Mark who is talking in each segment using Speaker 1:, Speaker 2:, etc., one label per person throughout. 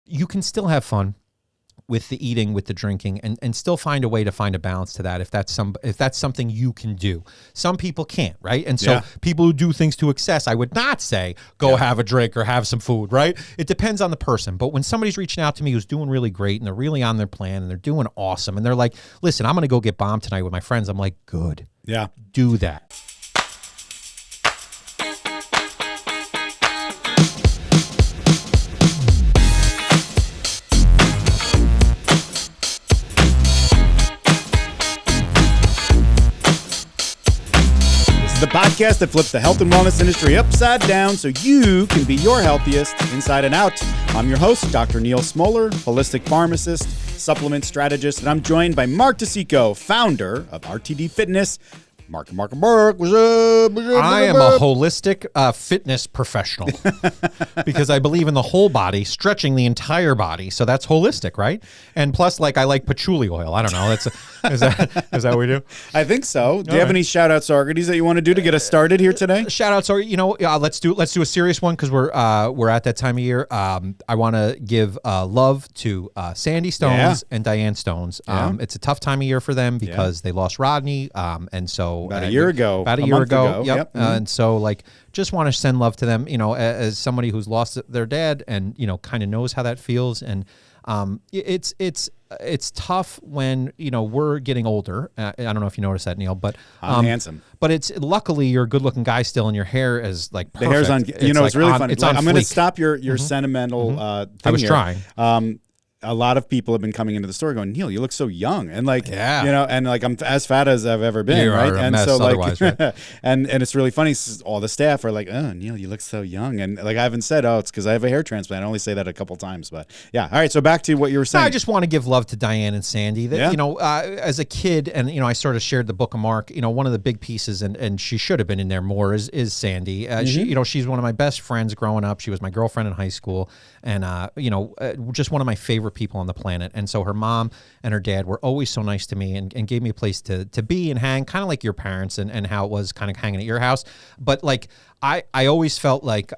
Speaker 1: you can still have fun with the eating, with the drinking, and still find a way to find a balance to that if that's something you can do. Some people can't, right? And so people who do things to excess, I would not say go have a drink or have some food, right? It depends on the person. But when somebody's reaching out to me who's doing really great and they're really on their plan and they're doing awesome and they're like, listen, I'm going to go get bombed tonight with my friends. I'm like, good.
Speaker 2: Yeah.
Speaker 1: Do that.
Speaker 2: The podcast that flips the health and wellness industry upside down so you can be your healthiest inside and out. I'm your host, Dr. Neal Smoller, holistic pharmacist, supplement strategist, and I'm joined by Mark DeCicco, founder of RTD Fitness. Mark, what's up?
Speaker 1: I am a holistic fitness professional because I believe in the whole body, stretching the entire body. So that's holistic, right? And plus, I like patchouli oil. I don't know. Is that what we do?
Speaker 2: I think so. Do you have any shout outs or that you want to do to get us started here today?
Speaker 1: Shout outs are, let's do a serious one because we're at that time of year. I want to give love to Sandy Stones and Diane Stones. It's a tough time of year for them because they lost Rodney, and so
Speaker 2: about a year ago.
Speaker 1: Yep. And so just want to send love to them, as somebody who's lost their dad and, kind of knows how that feels. And it's tough when, we're getting older. I don't know if you noticed that, Neal, but
Speaker 2: I'm handsome.
Speaker 1: But it's luckily you're a good looking guy still and your hair is perfect.
Speaker 2: The hair's on, it's really funny. I'm going to stop your sentimental thing
Speaker 1: I was
Speaker 2: here.
Speaker 1: trying.
Speaker 2: A lot of people have been coming into the store going, Neal, you look so young. And I'm as fat as I've ever been.
Speaker 1: You
Speaker 2: right.
Speaker 1: Are a
Speaker 2: and
Speaker 1: mess
Speaker 2: so
Speaker 1: otherwise, right?
Speaker 2: and it's really funny. All the staff are like, oh, Neal, you look so young. And I haven't said, oh, it's because I have a hair transplant. I only say that a couple times, but yeah. All right. So back to what you were saying.
Speaker 1: I just want to give love to Diane and Sandy that, as a kid, and, I sort of shared the book of Mark, one of the big pieces, and she should have been in there more is Sandy. She's one of my best friends growing up. She was my girlfriend in high school and, just one of my favorite people on the planet. And so her mom and her dad were always so nice to me and gave me a place to be and hang, kind of like your parents and how it was kind of hanging at your house. But I always felt like,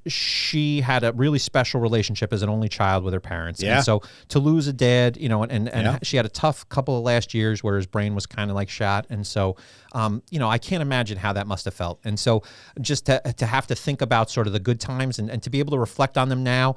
Speaker 1: she had a really special relationship as an only child with her parents.
Speaker 2: Yeah.
Speaker 1: And so to lose a dad, and she had a tough couple of last years where his brain was kind of shot. And so, I can't imagine how that must have felt. And so just to have to think about sort of the good times and to be able to reflect on them now,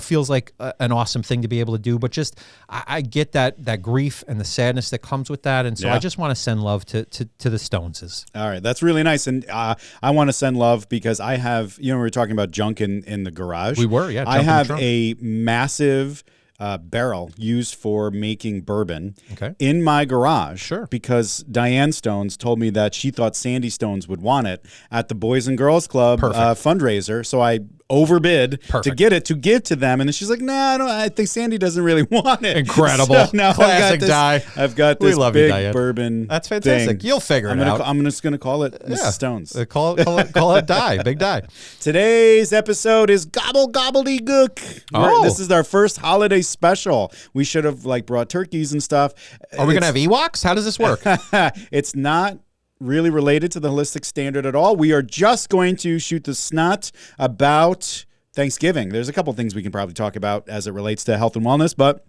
Speaker 1: feels like an awesome thing to be able to do. But just, I get that grief and the sadness that comes with that. And so I just want to send love to the Stoneses.
Speaker 2: All right. That's really nice. And I want to send love because I have, we were talking about junk in the garage.
Speaker 1: We were, yeah.
Speaker 2: I have a massive barrel used for making bourbon in my garage.
Speaker 1: Sure.
Speaker 2: Because Diane Stones told me that she thought Sandy Stones would want it at the Boys and Girls Club fundraiser. So I overbid to get it to give to them, and then she's like, "Nah, I think Sandy doesn't really want it."
Speaker 1: Incredible,
Speaker 2: so now
Speaker 1: classic Di.
Speaker 2: I've got this big bourbon.
Speaker 1: That's fantastic.
Speaker 2: Thing.
Speaker 1: You'll figure it out.
Speaker 2: I'm just gonna call it Mrs. Stones.
Speaker 1: Call it Di, big Di.
Speaker 2: Today's episode is Gobbledygook. This is our first holiday special. We should have brought turkeys and stuff.
Speaker 1: Are we gonna have Ewoks? How does this work?
Speaker 2: It's not really related to the holistic standard at all. We are just going to shoot the snot about Thanksgiving. There's a couple things we can probably talk about as it relates to health and wellness, but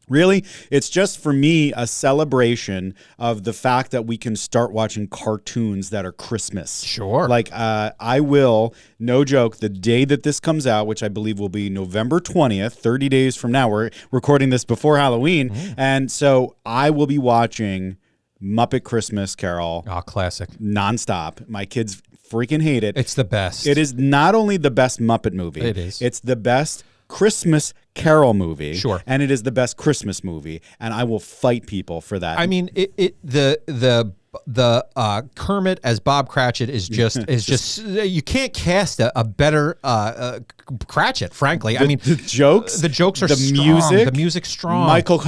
Speaker 2: really, it's just for me a celebration of the fact that we can start watching cartoons that are Christmas.
Speaker 1: Sure.
Speaker 2: I will, no joke, the day that this comes out, which I believe will be November 20th, 30 days from now. We're recording this before Halloween. And so I will be watching Muppet Christmas Carol.
Speaker 1: Oh, classic.
Speaker 2: Nonstop. My kids freaking hate it.
Speaker 1: It's the best.
Speaker 2: It is not only the best Muppet movie.
Speaker 1: It is.
Speaker 2: It's the best Christmas Carol movie.
Speaker 1: Sure.
Speaker 2: And it is the best Christmas movie. And I will fight people for that.
Speaker 1: I mean, the Kermit as Bob Cratchit is just you can't cast a better Cratchit, frankly.
Speaker 2: The jokes
Speaker 1: are
Speaker 2: the
Speaker 1: strong. The music's strong.
Speaker 2: Michael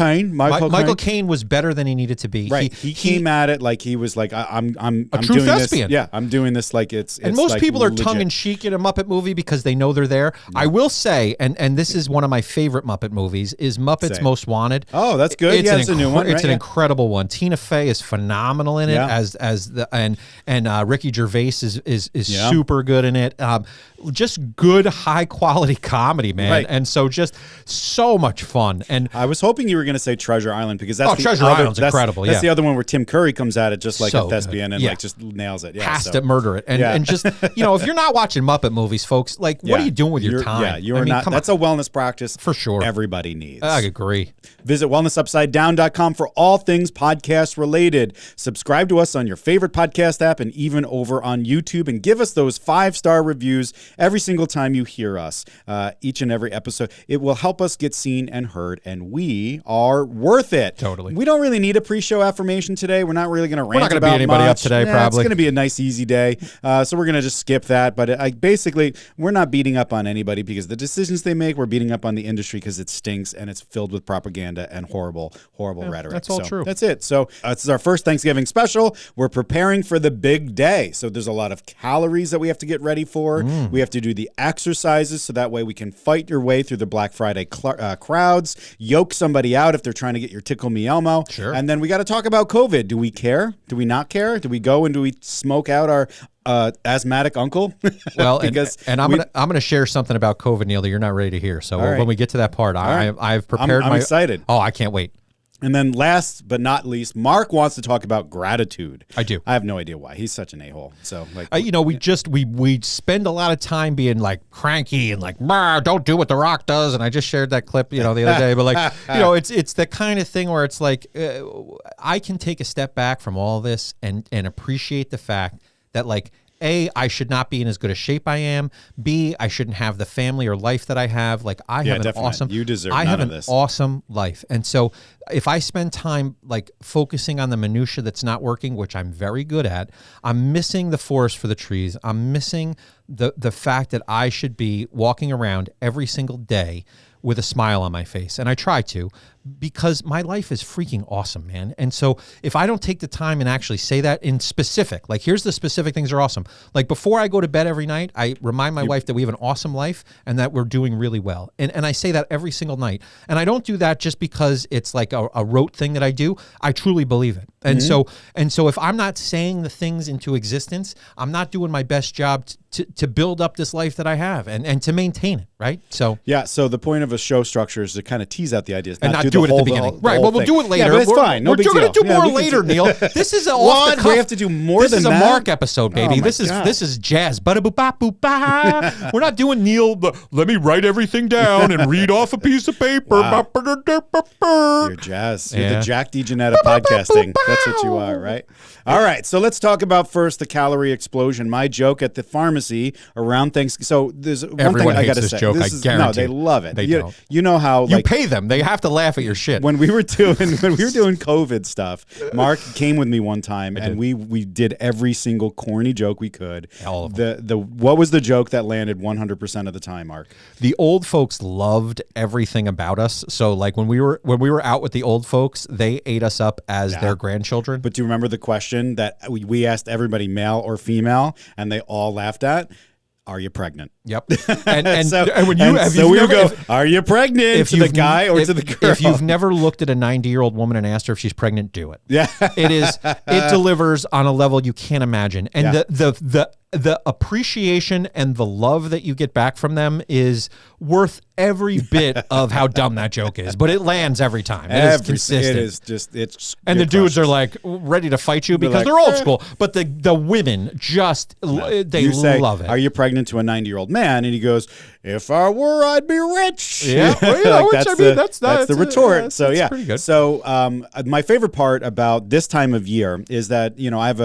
Speaker 2: Caine
Speaker 1: was better than he needed to be.
Speaker 2: Right. He came at it like he was like, I'm
Speaker 1: true
Speaker 2: doing
Speaker 1: thespian.
Speaker 2: This. Yeah, I'm doing this like it's
Speaker 1: and most people
Speaker 2: legit.
Speaker 1: are tongue in cheek in a Muppet movie because they know they're there. No. I will say, and this is one of my favorite Muppet movies, is Muppets Most Wanted.
Speaker 2: Oh, that's good. It's
Speaker 1: a new one. It's an incredible one. Tina Fey is phenomenal in it. it
Speaker 2: Yeah.
Speaker 1: as the and Ricky Gervais is super good in it. Just good high quality comedy, man.
Speaker 2: Right.
Speaker 1: And so just so much fun. And
Speaker 2: I was hoping you were going to say Treasure Island because that's
Speaker 1: Treasure Island's incredible.
Speaker 2: That's the other one where Tim Curry comes at it just like
Speaker 1: So
Speaker 2: a thespian
Speaker 1: good.
Speaker 2: and
Speaker 1: Yeah.
Speaker 2: like just nails it. Yeah,
Speaker 1: has to murder it. And just, if you're not watching Muppet movies, folks, like, what are you doing with your time?
Speaker 2: Yeah, you're not. That's a wellness practice
Speaker 1: for sure.
Speaker 2: Everybody needs.
Speaker 1: I agree.
Speaker 2: Visit wellnessupsidedown.com for all things podcast related. Subscribe to us on your favorite podcast app and even over on YouTube, and give us those 5-star reviews every single time you hear us, each and every episode. It will help us get seen and heard, and we are worth it.
Speaker 1: Totally.
Speaker 2: We don't really need a pre-show affirmation today. We're not really going to rant.
Speaker 1: We're not going to beat anybody up today, probably.
Speaker 2: It's going to be a nice, easy day. So we're going to just skip that. But basically, we're not beating up on anybody because the decisions they make, we're beating up on the industry because it stinks and it's filled with propaganda and horrible rhetoric.
Speaker 1: That's all true.
Speaker 2: That's it. So this is our first Thanksgiving special. We're preparing for the big day. So there's a lot of calories that we have to get ready for. We have to do the exercises so that way we can fight your way through the Black Friday crowds, yoke somebody out if they're trying to get your Tickle Me Elmo.
Speaker 1: Sure.
Speaker 2: And then we got to talk about COVID. Do we care? Do we not care? Do we go and do we smoke out our asthmatic uncle?
Speaker 1: Well,
Speaker 2: because
Speaker 1: and I'm gonna share something about COVID, Neal, that you're not ready to hear. So
Speaker 2: right.
Speaker 1: when we get to that part, I've prepared.
Speaker 2: I'm excited.
Speaker 1: Oh, I can't wait.
Speaker 2: And then last but not least, Mark wants to talk about gratitude.
Speaker 1: I do.
Speaker 2: I have no idea why. He's such an a-hole. So like,
Speaker 1: we spend a lot of time being like cranky and like, don't do what The Rock does. And I just shared that clip, the other day. But like, it's the kind of thing where it's like, I can take a step back from all this and appreciate the fact that, like, A, I should not be in as good a shape I am. B, I shouldn't have the family or life that I have. Like, I have an awesome.
Speaker 2: You deserve
Speaker 1: I
Speaker 2: none
Speaker 1: have
Speaker 2: of
Speaker 1: an
Speaker 2: this.
Speaker 1: awesome life, and so if I spend time like focusing on the minutia that's not working, which I'm very good at, I'm missing the forest for the trees. I'm missing the fact that I should be walking around every single day with a smile on my face. And I try to, because my life is freaking awesome, man. And so if I don't take the time and actually say that in specific, like, here's the specific things that are awesome. Like, before I go to bed every night, I remind my wife that we have an awesome life and that we're doing really well. And I say that every single night. And I don't do that just because it's like a rote thing that I do. I truly believe it. And so if I'm not saying the things into existence, I'm not doing my best job to build up this life that I have and to maintain it, right? So
Speaker 2: yeah. So the point of a show structure is to kind of tease out the ideas,
Speaker 1: and not do it at the beginning, right? Well, we'll do it later.
Speaker 2: Yeah, but it's fine. No big deal.
Speaker 1: We're going to do more later, Neal. This is off the cuff.
Speaker 2: We have to do more than that.
Speaker 1: This is a Mark episode, baby.
Speaker 2: Oh,
Speaker 1: this is jazz. Ba-da-boop-ba-boop-ba. We're not doing Neal. Let me write everything down and read off a piece of paper.
Speaker 2: Wow. You're jazz. You're the Jack DeJohnette of podcasting. That's what you are, right? All right. So let's talk about first the calorie explosion. My joke at the pharmacy around Thanksgiving. So there's one thing I got to say.
Speaker 1: Joke, I guarantee.
Speaker 2: No, they love it.
Speaker 1: They don't.
Speaker 2: You know how
Speaker 1: you pay them. They have to laugh at your shit.
Speaker 2: When we were doing COVID stuff, Mark came with me one time and we did every single corny joke we could.
Speaker 1: All of them.
Speaker 2: What was the joke that landed 100% of the time, Mark?
Speaker 1: The old folks loved everything about us. So like when we were out with the old folks, they ate us up as their grandchildren.
Speaker 2: But do you remember the question that we asked everybody, male or female, and they all laughed at? Are you pregnant?
Speaker 1: Yep. And when you
Speaker 2: go, are you pregnant? To the guy or to the girl?
Speaker 1: If you've never looked at a 90-year-old woman and asked her if she's pregnant, do it.
Speaker 2: Yeah.
Speaker 1: It delivers on a level you can't imagine. And the appreciation and the love that you get back from them is worth every bit of how dumb that joke is. But it lands every time. It is consistent.
Speaker 2: It is just, it's.
Speaker 1: And the dudes are like ready to fight you because they're old school. But the women just, they love it.
Speaker 2: Are you pregnant to a 90-year-old man? And he goes, if I were, I'd be rich.
Speaker 1: Yeah. Well, that's
Speaker 2: the retort.
Speaker 1: So yeah. Pretty good.
Speaker 2: So my favorite part about this time of year is that, I have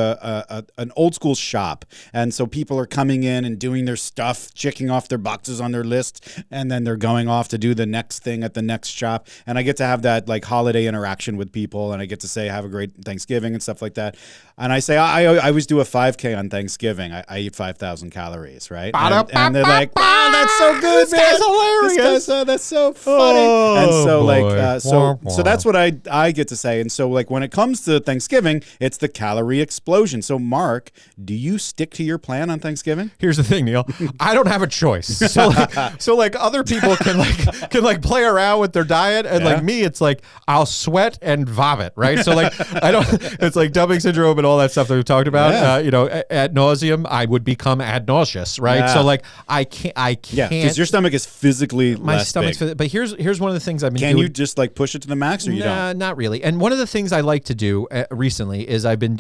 Speaker 2: an old school shop. And so people are coming in and doing their stuff, checking off their boxes on their list, and then they're going off to do the next thing at the next shop. And I get to have that like holiday interaction with people, and I get to say have a great Thanksgiving and stuff like that. And I say I always do a 5K on Thanksgiving. I eat 5,000 calories, right? And they're like, wow, that's so so good, man.
Speaker 1: Guy's hilarious.
Speaker 2: That's so funny. And so
Speaker 1: boy.
Speaker 2: so that's what I get to say. And so like when it comes to Thanksgiving, it's the calorie explosion. So Mark, do you stick to your plan on Thanksgiving?
Speaker 1: Here's the thing, Neal. I don't have a choice. So like other people can play around with their diet, and like me, it's like I'll sweat and vomit, right? So like I don't. It's like dumping syndrome and all that stuff that we've talked about. Ad nauseum, I would become ad nauseous, right?
Speaker 2: Yeah.
Speaker 1: So like I can't.
Speaker 2: Because your stomach is physically
Speaker 1: My
Speaker 2: less
Speaker 1: stomach's.
Speaker 2: big.
Speaker 1: But here's one of the things I've been
Speaker 2: Can
Speaker 1: doing.
Speaker 2: you just like push it to the max, or you don't?
Speaker 1: Not really. And one of the things I like to do recently is I've been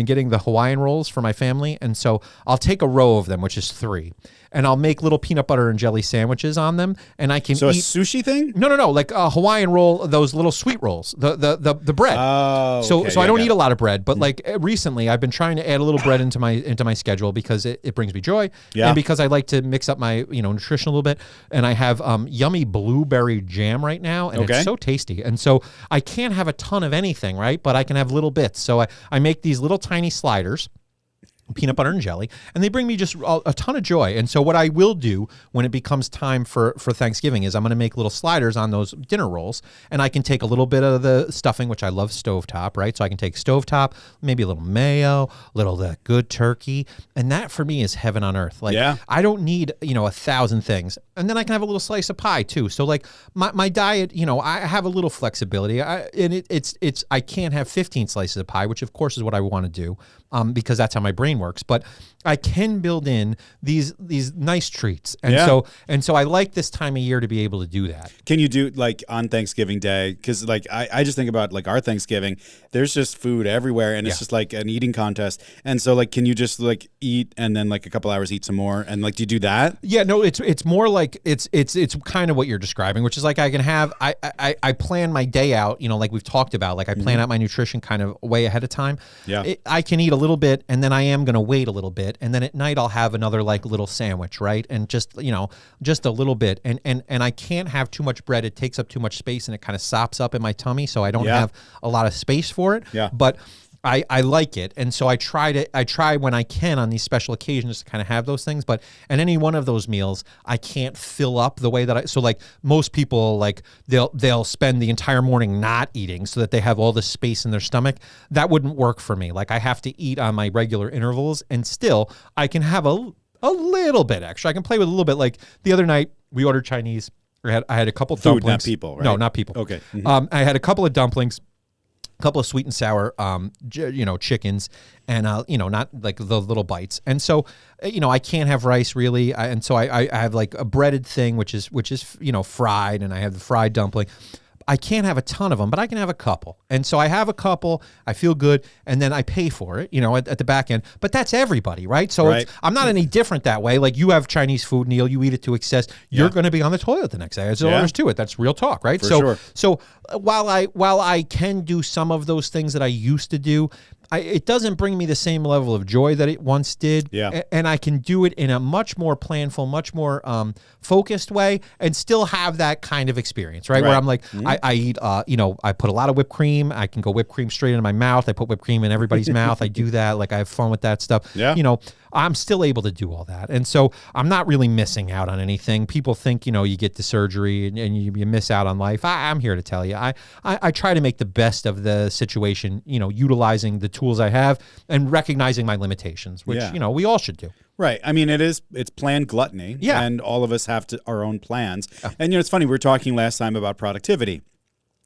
Speaker 1: getting the Hawaiian rolls for my family, and so I'll take a row of them, which is 3, and I'll make little peanut butter and jelly sandwiches on them, and I can
Speaker 2: So
Speaker 1: eat.
Speaker 2: a sushi thing?
Speaker 1: No, like a Hawaiian roll, those little sweet rolls, the bread.
Speaker 2: Oh,
Speaker 1: so
Speaker 2: okay.
Speaker 1: I don't eat a lot of bread, but like recently I've been trying to add a little bread into my schedule because it brings me joy, and because I like to mix up my nutrition a little bit, and I have yummy blueberry jam right now, and it's so tasty, and so I can't have a ton of anything, right? But I can have little bits. So I make these little tiny sliders, peanut butter and jelly, and they bring me just a ton of joy. And so what I will do when it becomes time for Thanksgiving is I'm going to make little sliders on those dinner rolls, and I can take a little bit of the stuffing, which I love stovetop, right? So I can take stovetop, maybe a little mayo, a little of that good turkey, and that for me is heaven on earth. Like I don't need 1,000 things, and then I can have a little slice of pie too. So like my diet, I have a little flexibility, and I can't have 15 slices of pie, which of course is what I want to do, because that's how my brain works, but I can build in these nice treats, and so I like this time of year to be able to do that.
Speaker 2: Can you do like on Thanksgiving Day? Because like I just think about like our Thanksgiving, there's just food everywhere, and it's just like an eating contest. And so like, can you just like eat and then like a couple hours eat some more, and like do you do that?
Speaker 1: Yeah, no, it's more like it's kind of what you're describing, which is like I can have I plan my day out, like we've talked about, like I plan out my nutrition kind of way ahead of time.
Speaker 2: Yeah,
Speaker 1: I can eat a little bit, and then I am going to wait a little bit, and then at night I'll have another like little sandwich, right? And just just a little bit, and I can't have too much bread. It takes up too much space, and it kind of sops up in my tummy, so I don't have a lot of space for it.
Speaker 2: Yeah,
Speaker 1: but I like it, and so I try when I can on these special occasions to kind of have those things. But in any one of those meals, I can't fill up the way that so like most people, like they'll spend the entire morning not eating so that they have all the space in their stomach. That wouldn't work for me. Like I have to eat on my regular intervals, and still I can have a little bit extra. I can play with a little bit. Like the other night we ordered Chinese. I had a couple dumplings.
Speaker 2: Not people, right?
Speaker 1: No, not people.
Speaker 2: Okay.
Speaker 1: I had a couple of dumplings, couple of sweet and sour, chickens, and not like the little bites. And so, I can't have rice really, and so I have like a breaded thing, which is fried, and I have the fried dumpling. I can't have a ton of them, but I can have a couple. And so I have a couple, I feel good, and then I pay for it, at the back end. But that's everybody, right? So I'm not any different that way. Like you have Chinese food, Neal, you eat it to excess, you're going to be on the toilet the next day. There's all there's to it. That's real talk, right? So while I can do some of those things that I used to do, it doesn't bring me the same level of joy that it once did.
Speaker 2: Yeah.
Speaker 1: And I can do it in a much more planful, much more focused way, and still have that kind of experience, right? Where I'm like, I eat, I put a lot of whipped cream. I can go whipped cream straight into my mouth. I put whipped cream in everybody's mouth. I do that. Like I have fun with that stuff.
Speaker 2: Yeah.
Speaker 1: I'm still able to do all that. And so I'm not really missing out on anything. People think, you get the surgery and you miss out on life. I'm here to tell you, I try to make the best of the situation, utilizing the tools I have and recognizing my limitations, which, we all should do.
Speaker 2: Right. I mean, it's planned gluttony.
Speaker 1: Yeah.
Speaker 2: And all of us have our own plans. And, it's funny, we were talking last time about productivity.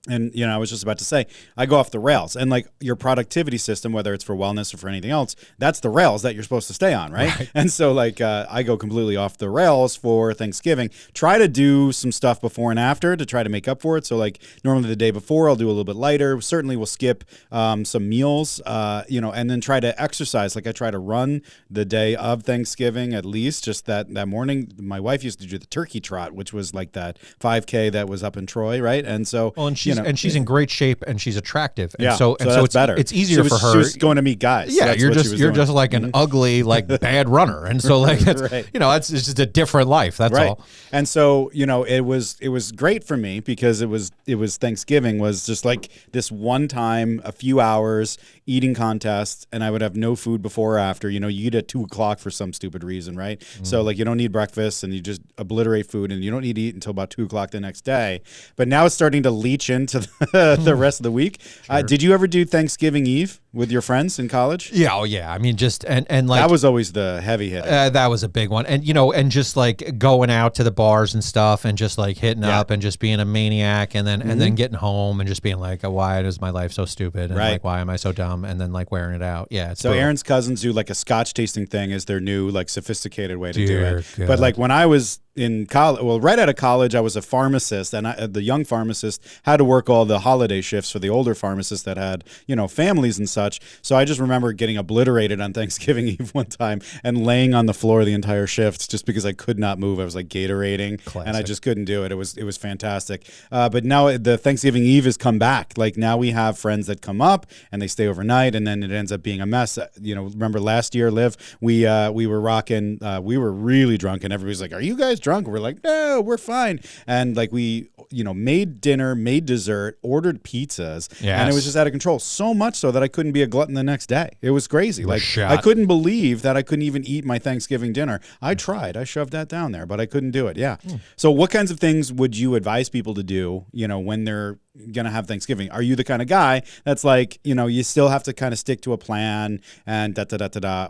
Speaker 2: And, I was just about to say, I go off the rails. And, like, your productivity system, whether it's for wellness or for anything else, that's the rails that you're supposed to stay on, right? And so, like, I go completely off the rails for Thanksgiving. Try to do some stuff before and after to try to make up for it. So, like, normally the day before, I'll do a little bit lighter. Certainly we'll skip some meals, and then try to exercise. Like, I try to run the day of Thanksgiving at least, just that morning. My wife used to do the turkey trot, which was like that 5K that was up in Troy, right? And so,
Speaker 1: well, and she's she's in great shape and she's attractive. And
Speaker 2: yeah,
Speaker 1: so
Speaker 2: that's better.
Speaker 1: It's easier for her.
Speaker 2: She was going to meet guys.
Speaker 1: Yeah,
Speaker 2: That's
Speaker 1: you're
Speaker 2: what
Speaker 1: just just like an ugly, like bad runner, and so like it's,
Speaker 2: right.
Speaker 1: it's just a different life. That's
Speaker 2: right.
Speaker 1: all.
Speaker 2: And so it was great for me because it was Thanksgiving was just like this one time, a few hours eating contest, and I would have no food before or after. You eat at 2:00 for some stupid reason, right? So like you don't need breakfast, and you just obliterate food, and you don't need to eat until about 2:00 the next day. But now it's starting to leach into the rest of the week. Sure. Did you ever do Thanksgiving Eve with your friends in college?
Speaker 1: Yeah, oh yeah. I mean, just and like
Speaker 2: that was always the heavy hit.
Speaker 1: That was a big one, and and just like going out to the bars and stuff, and just like hitting up, and just being a maniac, and then getting home and just being like, why is my life so stupid? And like, why am I so dumb? And then like wearing it out. Yeah.
Speaker 2: So brutal. Aaron's cousins do like a Scotch tasting thing as their new like sophisticated way to do it.
Speaker 1: God.
Speaker 2: But like when I was in college, well, right out of college, I was a pharmacist, and the young pharmacist had to work all the holiday shifts for the older pharmacists that had, families and such. So I just remember getting obliterated on Thanksgiving Eve one time and laying on the floor the entire shift just because I could not move. I was like Gatorading, and I just couldn't do it. It was fantastic. But now the Thanksgiving Eve has come back. Like now we have friends that come up and they stay overnight, and then it ends up being a mess. Remember last year, Liv, we were rocking. We were really drunk, and everybody's like, "Are you guys drunk?" We're like, no, we're fine. And like we, made dinner, made dessert, ordered pizzas, and it was just out of control. So much so that I couldn't be a glutton the next day. It was crazy. I couldn't believe that I couldn't even eat my Thanksgiving dinner. I tried. I shoved that down there, but I couldn't do it. Yeah. So what kinds of things would you advise people to do, when they're gonna have Thanksgiving? Are you the kind of guy that's like, you still have to kind of stick to a plan and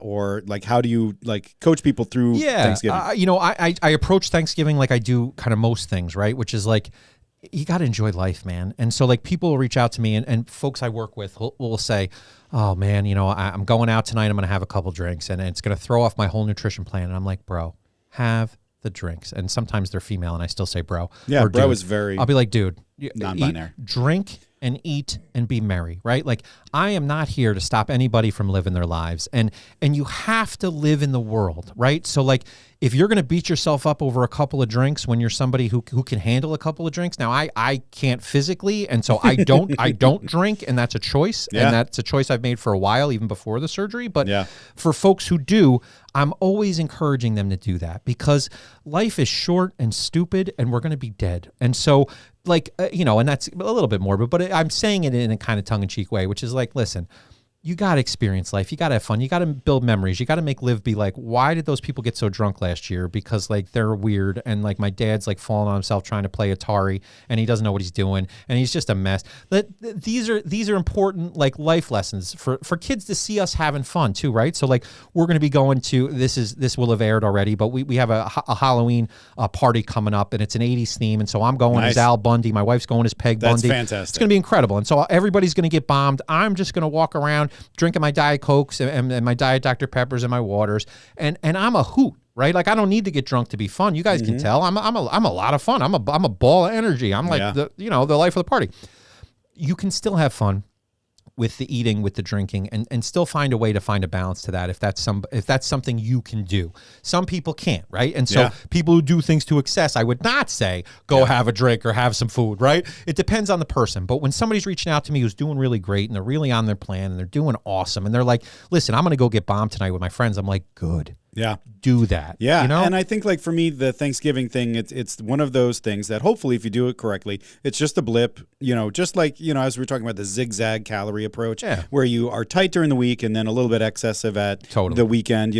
Speaker 2: or like how do you like coach people through Thanksgiving?
Speaker 1: I approach Thanksgiving like I do kind of most things, right? Which is like, you got to enjoy life, man. And so like people will reach out to me and folks I work with will say, oh man, I'm going out tonight. I'm going to have a couple drinks and it's going to throw off my whole nutrition plan. And I'm like, bro, have the drinks. And sometimes they're female and I still say bro.
Speaker 2: Yeah,
Speaker 1: or
Speaker 2: bro
Speaker 1: dude.
Speaker 2: is very
Speaker 1: I'll be like, dude,
Speaker 2: non-binary.
Speaker 1: Drink and eat and be merry, right? Like I am not here to stop anybody from living their lives. And you have to live in the world, right? So like if you're going to beat yourself up over a couple of drinks when you're somebody who can handle a couple of drinks. Now I can't physically, and so I don't drink, and that's a choice. And that's a choice I've made for a while, even before the surgery. But for folks who do, I'm always encouraging them to do that because life is short and stupid and we're going to be dead. And so like, and that's a little bit morbid, but I'm saying it in a kind of tongue-in-cheek way, which is like, listen, you got to experience life. You got to have fun. You got to build memories. You got to make Liv be like, why did those people get so drunk last year? Because like they're weird. And like my dad's like falling on himself trying to play Atari and he doesn't know what he's doing. And he's just a mess. These are important like life lessons for kids to see us having fun too, right? So like we're going to be going to, this will have aired already, but we have a Halloween party coming up and it's an 80s theme. And so I'm going as Al Bundy. My wife's going as Peg Bundy.
Speaker 2: That's fantastic.
Speaker 1: It's going to be incredible. And so everybody's going to get bombed. I'm just going to walk around drinking my Diet Cokes and my Diet Dr. Peppers and my waters. And I'm a hoot, right? Like I don't need to get drunk to be fun. You guys can tell I'm a lot of fun. I'm a ball of energy. I'm like the life of the party. You can still have fun with the eating, with the drinking, and still find a way to find a balance to that if that's something you can do. Some people can't, right? And so people who do things to excess, I would not say go have a drink or have some food, right? It depends on the person. But when somebody's reaching out to me who's doing really great and they're really on their plan and they're doing awesome and they're like, listen, I'm going to go get bombed tonight with my friends. I'm like, good.
Speaker 2: Yeah.
Speaker 1: Do that.
Speaker 2: Yeah. And I think like for me, the Thanksgiving thing, it's one of those things that hopefully if you do it correctly, it's just a blip, just like, as we were talking about the zigzag calorie approach where you are tight during the week and then a little bit excessive at the weekend,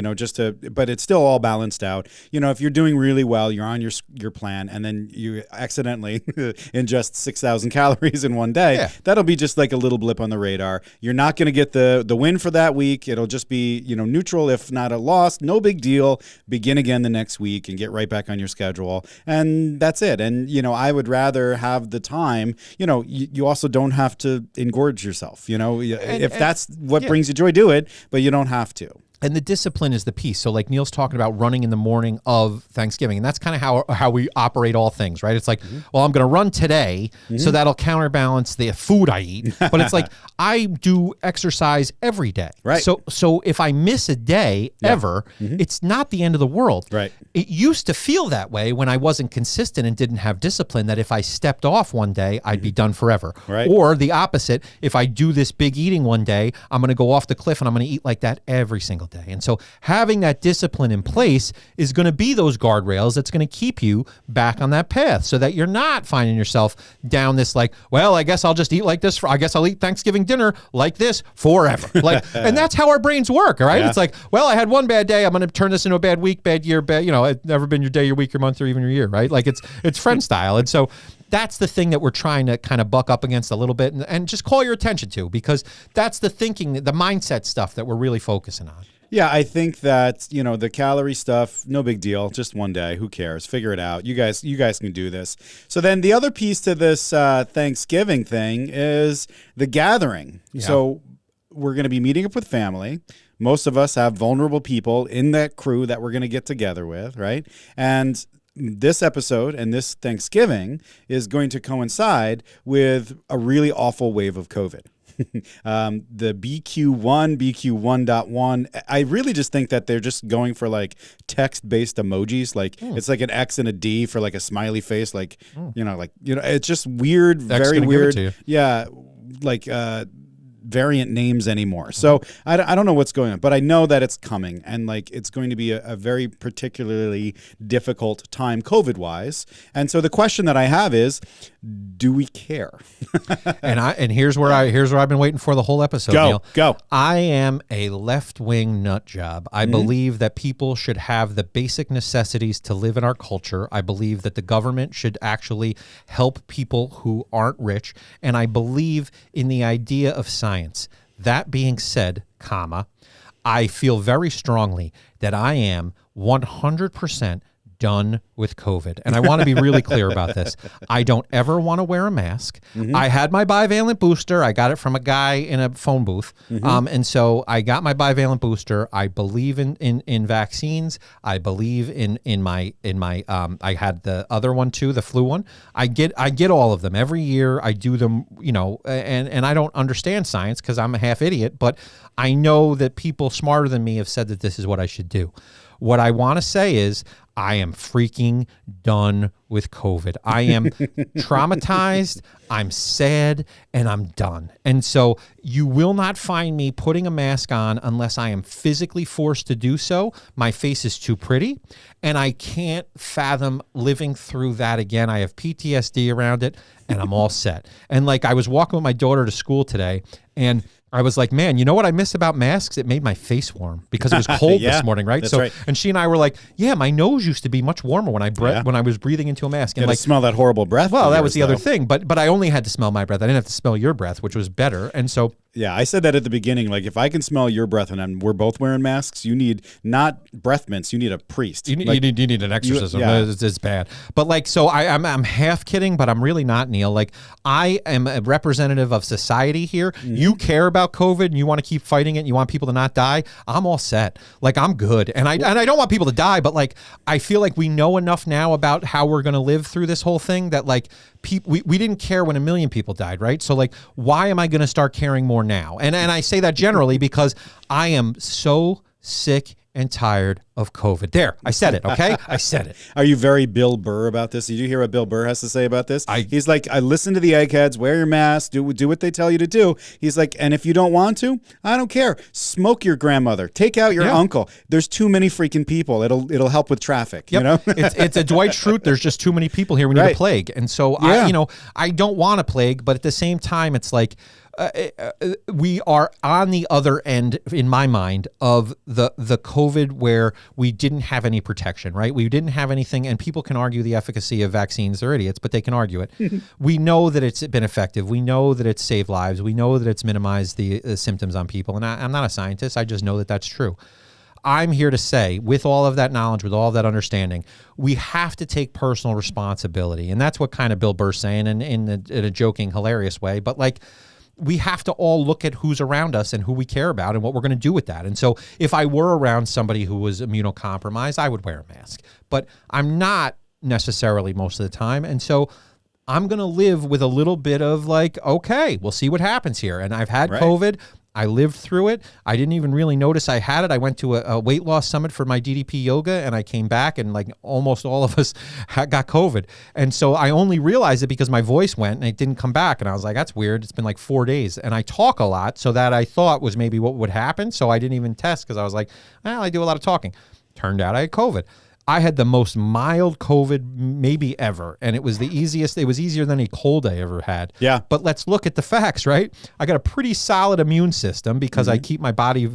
Speaker 2: but it's still all balanced out. If you're doing really well, you're on your plan and then you accidentally ingest 6,000 calories in one day, that'll be just like a little blip on the radar. You're not going to get the win for that week. It'll just be, neutral, if not a loss. No big deal. Begin again the next week and get right back on your schedule. And that's it. And, I would rather have the time, you also don't have to engorge yourself, if that's what brings you joy, do it, but you don't have to.
Speaker 1: And the discipline is the piece. So like Neal's talking about running in the morning of Thanksgiving. And that's kind of how we operate all things, right? It's like, well, I'm going to run today, so that'll counterbalance the food I eat. But it's like, I do exercise every day.
Speaker 2: Right.
Speaker 1: So if I miss a day ever, it's not the end of the world.
Speaker 2: Right.
Speaker 1: It used to feel that way when I wasn't consistent and didn't have discipline, that if I stepped off one day, I'd be done forever.
Speaker 2: Right.
Speaker 1: Or the opposite, if I do this big eating one day, I'm going to go off the cliff and I'm going to eat like that every single day. And so having that discipline in place is going to be those guardrails that's going to keep you back on that path, so that you're not finding yourself down this like, well, I guess I'll just eat like this. I guess I'll eat Thanksgiving dinner like this forever. Like, and that's how our brains work. All right.
Speaker 2: Yeah.
Speaker 1: It's like, well, I had one bad day. I'm going to turn this into a bad week, bad year, bad, it's never been your day, your week, your month, or even your year. Right. Like it's friend style. And so that's the thing that we're trying to kind of buck up against a little bit and just call your attention to, because that's the thinking, the mindset stuff that we're really focusing on.
Speaker 2: Yeah, I think that, the calorie stuff, no big deal. Just one day. Who cares? Figure it out. You guys can do this. So then the other piece to this Thanksgiving thing is the gathering. Yeah. So we're going to be meeting up with family. Most of us have vulnerable people in that crew that we're going to get together with, right? And this episode and this Thanksgiving is going to coincide with a really awful wave of COVID. The BQ1, BQ1.1, I really just think that they're just going for like text-based emojis. Like it's like an X and a D for like a smiley face. Like, it's just weird, very weird. Yeah. Like, variant names anymore. So I don't know what's going on, but I know that it's coming, and like it's going to be a very particularly difficult time COVID-wise. And so the question that I have is, do we care?
Speaker 1: and here's where I've been waiting for the whole episode. Neal.
Speaker 2: Go.
Speaker 1: I am a left-wing nut job. I believe that people should have the basic necessities to live in our culture. I believe that the government should actually help people who aren't rich, and I believe in the idea of science. That being said, I feel very strongly that I am 100% done with COVID. And I want to be really clear about this. I don't ever want to wear a mask. I had my bivalent booster. I got it from a guy in a phone booth. And so I got my bivalent booster. I believe in vaccines. I believe in my I had the other one too, the flu one. I get all of them every year. I do them, and I don't understand science because I'm a half idiot, but I know that people smarter than me have said that this is what I should do. What I want to say is I am freaking done with COVID. I am traumatized, I'm sad, and I'm done. And so you will not find me putting a mask on unless I am physically forced to do so. My face is too pretty, and I can't fathom living through that again. I have PTSD around it, and I'm all set. And like I was walking with my daughter to school today, and I was like, man, you know what I miss about masks? It made my face warm because it was cold this morning, right?
Speaker 2: That's right.
Speaker 1: And she and I were like, yeah, my nose used to be much warmer when I was breathing into a mask.
Speaker 2: And like smell that horrible breath.
Speaker 1: Well, that was the other thing, but I only had to smell my breath. I didn't have to smell your breath, which was better. And so
Speaker 2: yeah, I said that at the beginning. Like, if I can smell your breath and we're both wearing masks, you need not breath mints. You need a priest.
Speaker 1: You need an exorcism. It's bad. But like, so I'm half kidding, but I'm really not, Neal. Like, I am a representative of society here. You care about COVID and you want to keep fighting it and you want people to not die. I'm all set. Like, I'm good. And I don't want people to die, but like, I feel like we know enough now about how we're going to live through this whole thing that like, we didn't care when 1 million people died, right? So like, why am I going to start caring more now? And I say that generally because I am so sick and tired of COVID. There, I said it, okay? I said it.
Speaker 2: Are you very Bill Burr about this? Did you hear what Bill Burr has to say about this? He's like, I listen to the eggheads, wear your mask, do what they tell you to do. He's like, and if you don't want to, I don't care. Smoke your grandmother. Take out your uncle. There's too many freaking people. It'll help with traffic, you know?
Speaker 1: It's a Dwight Schrute, there's just too many people here. We need a plague. And so, I don't want a plague, but at the same time, it's like, we are on the other end, in my mind, of the COVID where we didn't have any protection, right? We didn't have anything, and people can argue the efficacy of vaccines. They're idiots, but they can argue it. We know that it's been effective. We know that it's saved lives. We know that it's minimized the symptoms on people. And I'm not a scientist. I just know that that's true. I'm here to say, with all of that knowledge, with all of that understanding, we have to take personal responsibility. And that's what kind of Bill Burr's saying in a joking, hilarious way. But like, we have to all look at who's around us and who we care about and what we're going to do with that. And so if I were around somebody who was immunocompromised, I would wear a mask. But I'm not necessarily most of the time. And so I'm going to live with a little bit of like, okay, we'll see what happens here. And I've had COVID. I lived through it. I didn't even really notice I had it. I went to a weight loss summit for my DDP yoga, and I came back, and like almost all of us got COVID. And so I only realized it because my voice went and it didn't come back. And I was like, that's weird. It's been like 4 days. And I talk a lot, so that I thought was maybe what would happen. So I didn't even test because I was like, well, I do a lot of talking. Turned out I had COVID. I had the most mild COVID maybe ever, and it was the easiest. It was easier than any cold I ever had.
Speaker 2: Yeah.
Speaker 1: But let's look at the facts, right? I got a pretty solid immune system because I keep my body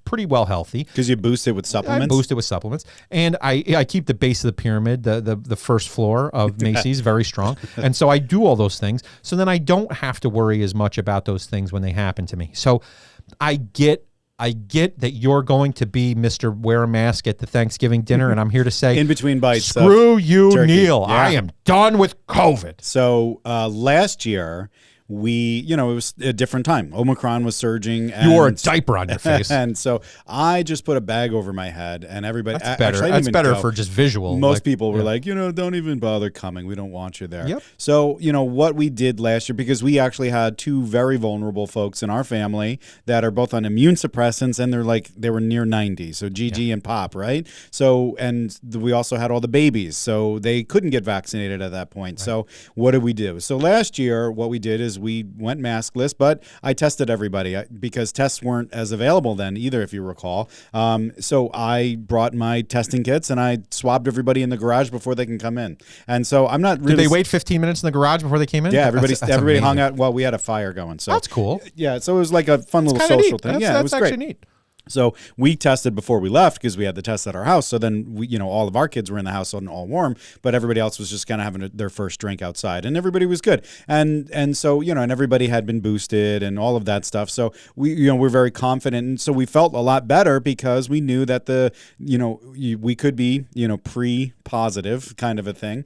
Speaker 1: pretty well healthy.
Speaker 2: Because you boost it with supplements?
Speaker 1: I boost it with supplements. And I keep the base of the pyramid, the first floor of Macy's, very strong. And so I do all those things. So then I don't have to worry as much about those things when they happen to me. So I get that you're going to be Mr. Wear a Mask at the Thanksgiving dinner, and I'm here to say,
Speaker 2: in between bites,
Speaker 1: screw you,
Speaker 2: turkey.
Speaker 1: Neal.
Speaker 2: Yeah.
Speaker 1: I am done with COVID.
Speaker 2: So last year, it was a different time. Omicron was surging.
Speaker 1: You wore a diaper on your face.
Speaker 2: And so I just put a bag over my head, and everybody.
Speaker 1: That's better. That's better for just visual.
Speaker 2: Most people were like, don't even bother coming. We don't want you there.
Speaker 1: Yep.
Speaker 2: So, what we did last year, because we actually had two very vulnerable folks in our family that are both on immune suppressants, and they were near 90. So Gigi and Pop, right? So, and we also had all the babies. So they couldn't get vaccinated at that point. Right. So what did we do? So last year, what we did is we went maskless, but I tested everybody because tests weren't as available then either, if you recall. So I brought my testing kits and I swabbed everybody in the garage before they can come in. And so I'm not really...
Speaker 1: Did they wait 15 minutes in the garage before they came in?
Speaker 2: Yeah, everybody hung out. Well, we had a fire going. So
Speaker 1: that's cool.
Speaker 2: Yeah, so it was like a fun little social thing.
Speaker 1: That's
Speaker 2: it was
Speaker 1: actually
Speaker 2: great.
Speaker 1: Neat.
Speaker 2: So we tested before we left because we had the test at our house. So then all of our kids were in the house and all warm, but everybody else was just kind of having their first drink outside, and everybody was good. And so and everybody had been boosted and all of that stuff. So we're very confident, and so we felt a lot better because we knew that we could be pre-positive kind of a thing.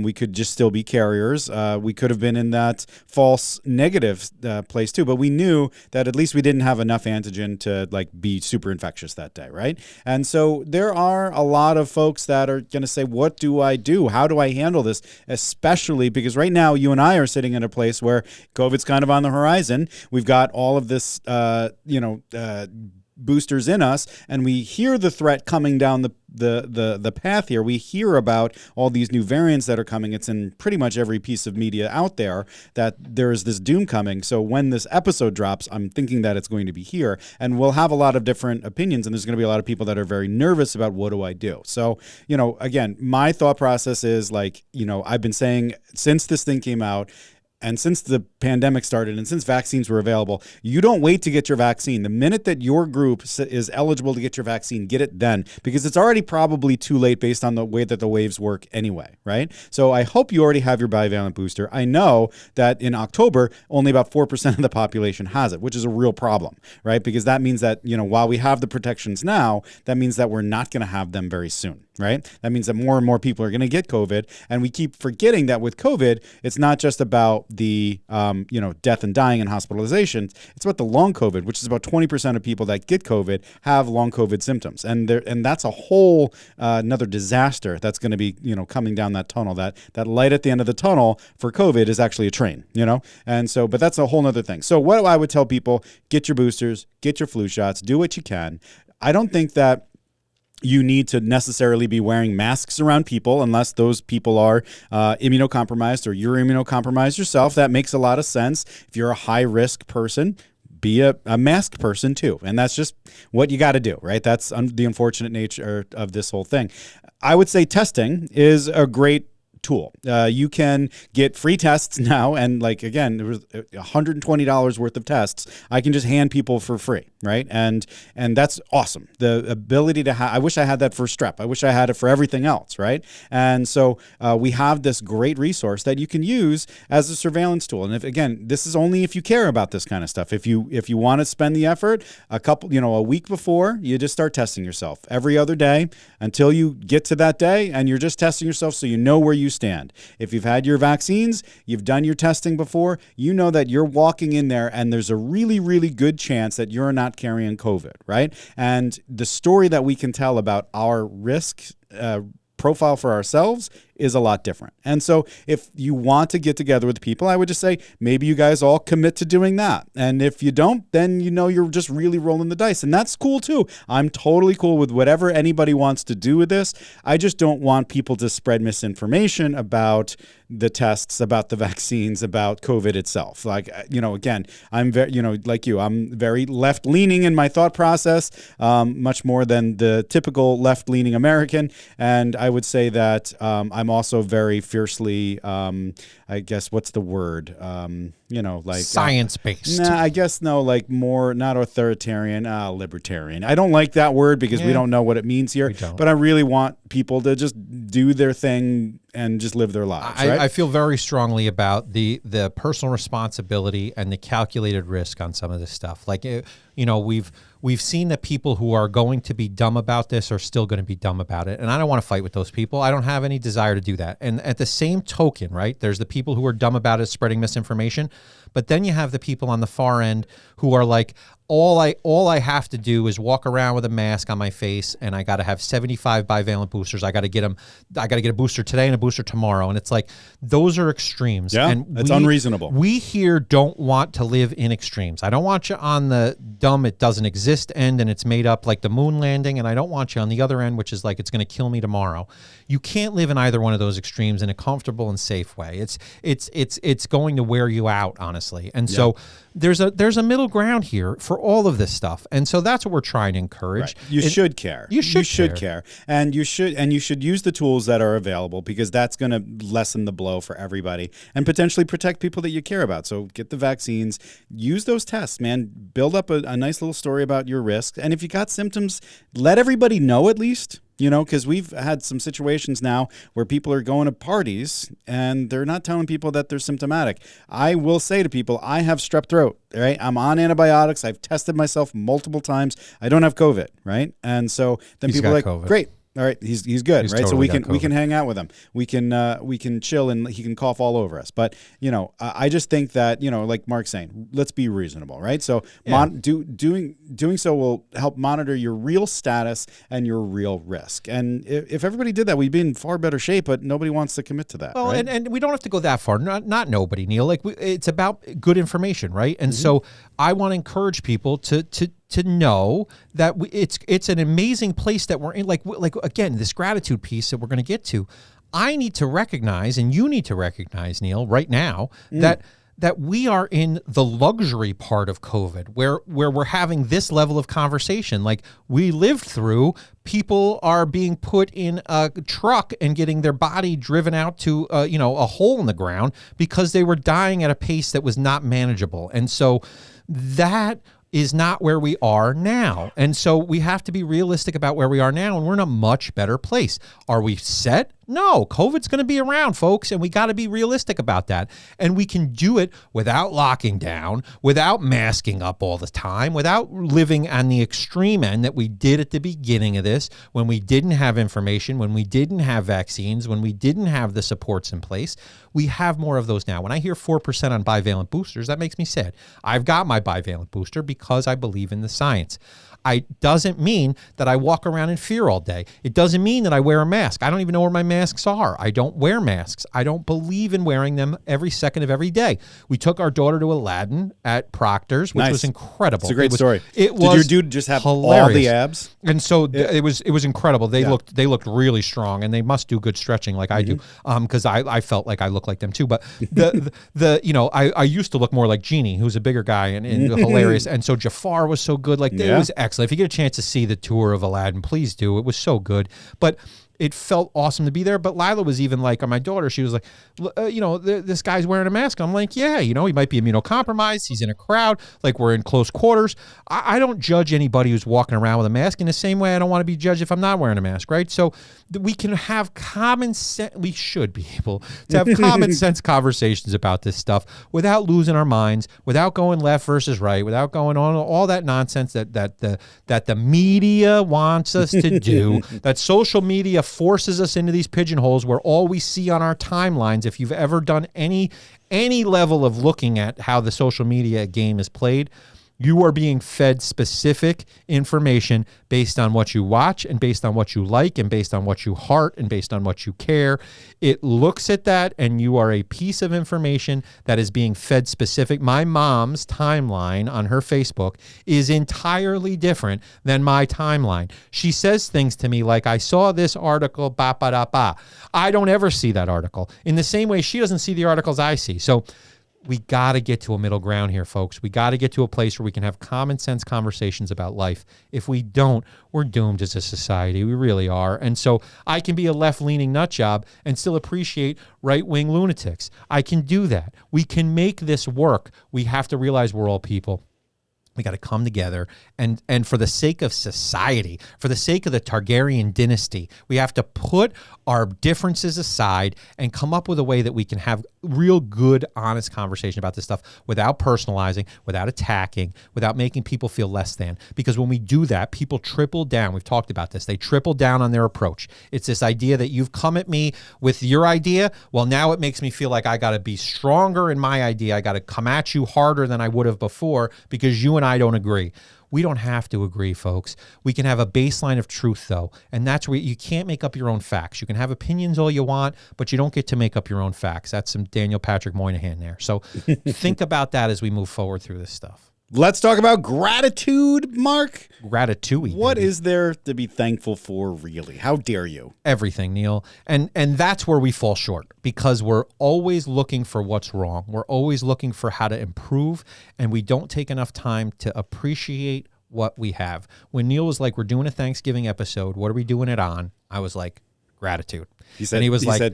Speaker 2: We could just still be carriers. We could have been in that false negative place too, but we knew that at least we didn't have enough antigen to be super infectious that day, right? And so there are a lot of folks that are going to say, what do I do? How do I handle this? Especially because right now you and I are sitting in a place where COVID's kind of on the horizon. We've got all of this, boosters in us, and we hear the threat coming down the path here. We hear about all these new variants that are coming. It's in pretty much every piece of media out there that there is this doom coming. So when this episode drops, I'm thinking that it's going to be here, and we'll have a lot of different opinions, and there's going to be a lot of people that are very nervous about what do I do. So, again, my thought process is I've been saying since this thing came out, and since the pandemic started and since vaccines were available, you don't wait to get your vaccine. The minute that your group is eligible to get your vaccine, get it then, because it's already probably too late based on the way that the waves work anyway, right? So I hope you already have your bivalent booster. I know that in October, only about 4% of the population has it, which is a real problem, right? Because that means that, while we have the protections now, that means that we're not going to have them very soon, right? That means that more and more people are going to get COVID, and we keep forgetting that with COVID, it's not just about the death and dying and hospitalizations. It's about the long COVID, which is about 20% of people that get COVID have long COVID symptoms, and that's a whole another disaster that's going to be coming down that tunnel. That light at the end of the tunnel for COVID is actually a train, and so but that's a whole other thing. So what I would tell people: get your boosters, get your flu shots, do what you can. I don't think that you need to necessarily be wearing masks around people unless those people are immunocompromised or you're immunocompromised yourself. That makes a lot of sense. If you're a high-risk person, be a masked person too. And that's just what you got to do, right? That's the unfortunate nature of this whole thing. I would say testing is a great tool. You can get free tests now, and again, there was $120 worth of tests I can just hand people for free. right? And that's awesome. The ability to I wish I had that for strep. I wish I had it for everything else, right? And so we have this great resource that you can use as a surveillance tool. And if, again, this is only if you care about this kind of stuff. If you want to spend the effort, a week before, you just start testing yourself every other day until you get to that day, and you're just testing yourself so you know where you stand. If you've had your vaccines, you've done your testing before, you know that you're walking in there and there's a really, really good chance that you're not carrying COVID, right? And the story that we can tell about our risk profile for ourselves is a lot different. And so if you want to get together with people, I would just say maybe you guys all commit to doing that. And if you don't, then you're just really rolling the dice. And that's cool too. I'm totally cool with whatever anybody wants to do with this. I just don't want people to spread misinformation about the tests, about the vaccines, about COVID itself. Like, again, I'm very, like you, I'm very left-leaning in my thought process, much more than the typical left-leaning American. And I would say that I'm also very fiercely, I guess, what's the word? Like
Speaker 1: science-based.
Speaker 2: I guess no, like more not authoritarian, libertarian. I don't like that word because we don't know what it means here. But I really want people to just do their thing and just live their lives. Right?
Speaker 1: I feel very strongly about the personal responsibility and the calculated risk on some of this stuff. Like, we've seen that people who are going to be dumb about this are still going to be dumb about it. And I don't want to fight with those people. I don't have any desire to do that. And at the same token, right, there's the people who are dumb about it, spreading misinformation. But then you have the people on the far end who are like, all I have to do is walk around with a mask on my face, and I got to have 75 bivalent boosters. I got to get them. I got to get a booster today and a booster tomorrow. And it's like, those are extremes.
Speaker 2: Yeah,
Speaker 1: and
Speaker 2: that's unreasonable.
Speaker 1: We here don't want to live in extremes. I don't want you on the dumb, it doesn't exist end and it's made up like the moon landing. And I don't want you on the other end, which is like, it's going to kill me tomorrow. You can't live in either one of those extremes in a comfortable and safe way. It's going to wear you out, honestly. And so there's a middle ground here for all of this stuff. And so that's what we're trying to encourage.
Speaker 2: Right. You should care. You should care. And you should use the tools that are available, because that's going to lessen the blow for everybody and potentially protect people that you care about. So get the vaccines, use those tests, man. Build up a nice little story about your risk. And if you got symptoms, let everybody know at least. Because we've had some situations now where people are going to parties and they're not telling people that they're symptomatic. I will say to people, I have strep throat, right? I'm on antibiotics. I've tested myself multiple times. I don't have COVID, right? And so then people are like, COVID. Great. All right, he's good, right?
Speaker 1: Totally
Speaker 2: so we can hang out with him. We can chill, and he can cough all over us. But I just think that like Mark's saying, let's be reasonable, right? So doing so will help monitor your real status and your real risk. And if everybody did that, we'd be in far better shape. But nobody wants to commit to that.
Speaker 1: Well,
Speaker 2: right?
Speaker 1: and we don't have to go that far. Not nobody, Neal. Like it's about good information, right? And so I want to encourage people to know that it's an amazing place that we're in. Like again, this gratitude piece that we're going to get to, I need to recognize, and you need to recognize, Neal, right now, that we are in the luxury part of COVID, where we're having this level of conversation. Like, we lived through, people are being put in a truck and getting their body driven out to a hole in the ground because they were dying at a pace that was not manageable. And so that is not where we are now. And so we have to be realistic about where we are now, and we're in a much better place. Are we set? No, COVID's going to be around, folks, and we got to be realistic about that. And we can do it without locking down, without masking up all the time, without living on the extreme end that we did at the beginning of this, when we didn't have information, when we didn't have vaccines, when we didn't have the supports in place. We have more of those now. When I hear 4% on bivalent boosters, that makes me sad. I've got my bivalent booster because I believe in the science. Doesn't mean that I walk around in fear all day. It doesn't mean that I wear a mask. I don't even know where my masks are. I don't wear masks. I don't believe in wearing them every second of every day. We took our daughter to Aladdin at Proctor's, which was incredible.
Speaker 2: It's a great story.
Speaker 1: Did
Speaker 2: your dude just have
Speaker 1: hilarious.
Speaker 2: All the abs?
Speaker 1: And so it was incredible. They looked really strong, and they must do good stretching like I do, because I felt like I looked like them too. But I used to look more like Genie, who's a bigger guy and hilarious. And so Jafar was so good. Like, it was excellent. If you get a chance to see the tour of Aladdin, please do. It was so good. But it felt awesome to be there. But Lila was even like, or my daughter, she was like, this guy's wearing a mask. I'm like, yeah, he might be immunocompromised. He's in a crowd. Like, we're in close quarters. I don't judge anybody who's walking around with a mask in the same way I don't want to be judged if I'm not wearing a mask, right? So we can have common sense. We should be able to have common sense conversations about this stuff without losing our minds, without going left versus right, without going on all that nonsense that the media wants us to do, that social media forces us into these pigeonholes where all we see on our timelines, if you've ever done any level of looking at how the social media game is played, you are being fed specific information based on what you watch and based on what you like and based on what you heart and based on what you care. It looks at that, and you are a piece of information that is being fed specific. My mom's timeline on her Facebook is entirely different than my timeline. She says things to me like, I saw this article, ba-ba-da-ba. I don't ever see that article. In the same way, she doesn't see the articles I see. So we got to get to a middle ground here, folks. We got to get to a place where we can have common sense conversations about life. If we don't, we're doomed as a society. We really are. And so I can be a left-leaning nut job and still appreciate right-wing lunatics. I can do that. We can make this work. We have to realize we're all people. We got to come together, and for the sake of society, for the sake of the Targaryen dynasty, we have to put our differences aside and come up with a way that we can have real good, honest conversation about this stuff without personalizing, without attacking, without making people feel less than. Because when we do that, people triple down. We've talked about this. They triple down on their approach. It's this idea that you've come at me with your idea. Well, now it makes me feel like I got to be stronger in my idea. I got to come at you harder than I would have before because you and I don't agree. We don't have to agree, folks. We can have a baseline of truth, though, and that's where you can't make up your own facts. You can have opinions all you want, but you don't get to make up your own facts. That's some Daniel Patrick Moynihan there. So think about that as we move forward through this stuff.
Speaker 2: Let's talk about gratitude, Mark.
Speaker 1: Gratitude.
Speaker 2: What is there to be thankful for, really? How dare you?
Speaker 1: Everything, Neal. And that's where we fall short, because we're always looking for what's wrong. We're always looking for how to improve, and we don't take enough time to appreciate what we have. When Neal was like, we're doing a Thanksgiving episode, what are we doing it on? I was like, gratitude.
Speaker 2: He said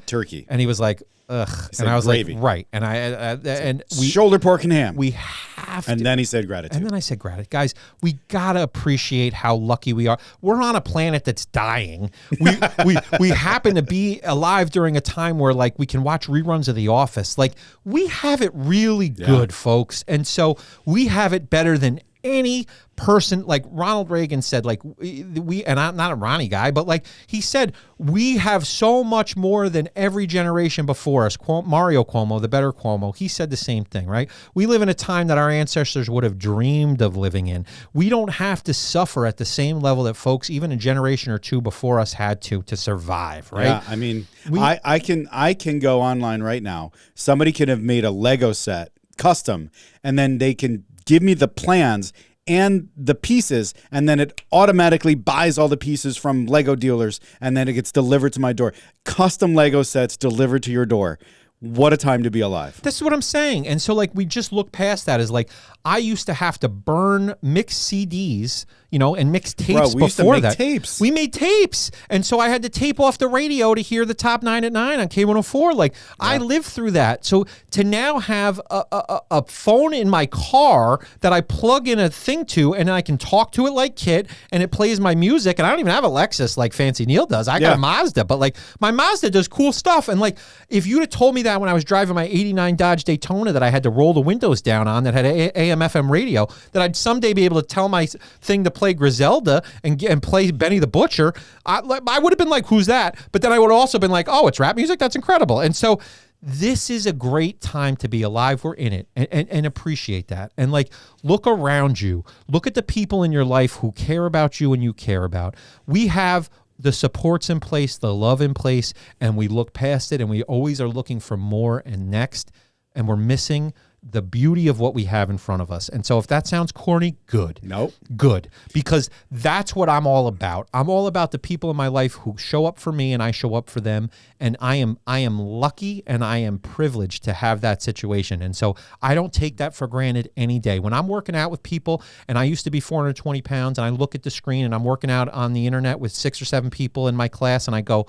Speaker 2: turkey.
Speaker 1: And he was like, ugh. And I was
Speaker 2: gravy.
Speaker 1: Like, right. And
Speaker 2: shoulder pork and ham.
Speaker 1: We have to.
Speaker 2: And then he said gratitude.
Speaker 1: And then I said gratitude. Guys, we got to appreciate how lucky we are. We're on a planet that's dying. We happen to be alive during a time where, like, we can watch reruns of The Office. Like, we have it really good, folks. And so we have it better than any person. Like Ronald Reagan said, like, and I'm not a Ronnie guy, but like he said, we have so much more than every generation before us. Mario Cuomo, the better Cuomo, he said the same thing, right? We live in a time that our ancestors would have dreamed of living in. We don't have to suffer at the same level that folks, even a generation or two before us, had to survive, right?
Speaker 2: Yeah, I mean, I can go online right now. Somebody could have made a Lego set custom, and then they can give me the plans and the pieces, and then it automatically buys all the pieces from Lego dealers, and then it gets delivered to my door. Custom Lego sets delivered to your door. What a time to be alive.
Speaker 1: That's what I'm saying. And so, like, we just look past that as, like, I used to have to burn mixed CDs, and mixed tapes before that.
Speaker 2: Tapes.
Speaker 1: We made tapes. And so I had to tape off the radio to hear the top 9 at 9 on K104. Like, I lived through that. So to now have a phone in my car that I plug in a thing to, and I can talk to it like Kit, and it plays my music. And I don't even have a Lexus like Fancy Neal does. I got a Mazda. But, like, my Mazda does cool stuff. And, like, if you'd have told me that when I was driving my 89 Dodge Daytona that I had to roll the windows down on, that had AM FM radio, that I'd someday be able to tell my thing to play Griselda and play Benny the Butcher, I would have been like, who's that? But then I would have also been like, oh, it's rap music? That's incredible. And so this is a great time to be alive. We're in it, and appreciate that. And, like, look around you. Look at the people in your life who care about you and you care about. We have the supports in place, the love in place, and we look past it, and we always are looking for more and next, and we're missing the beauty of what we have in front of us. And so if that sounds corny, good.
Speaker 2: Nope.
Speaker 1: Good. Because that's what I'm all about. I'm all about the people in my life who show up for me and I show up for them. And I am lucky and I am privileged to have that situation. And so I don't take that for granted any day. When I'm working out with people, and I used to be 420 pounds, and I look at the screen and I'm working out on the internet with 6 or 7 people in my class, and I go,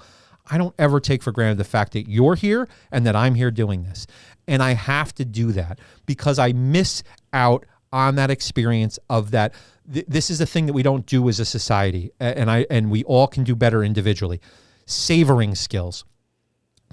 Speaker 1: I don't ever take for granted the fact that you're here and that I'm here doing this. And I have to do that because I miss out on that experience of that. This is a thing that we don't do as a society, and we all can do better individually. Savoring skills.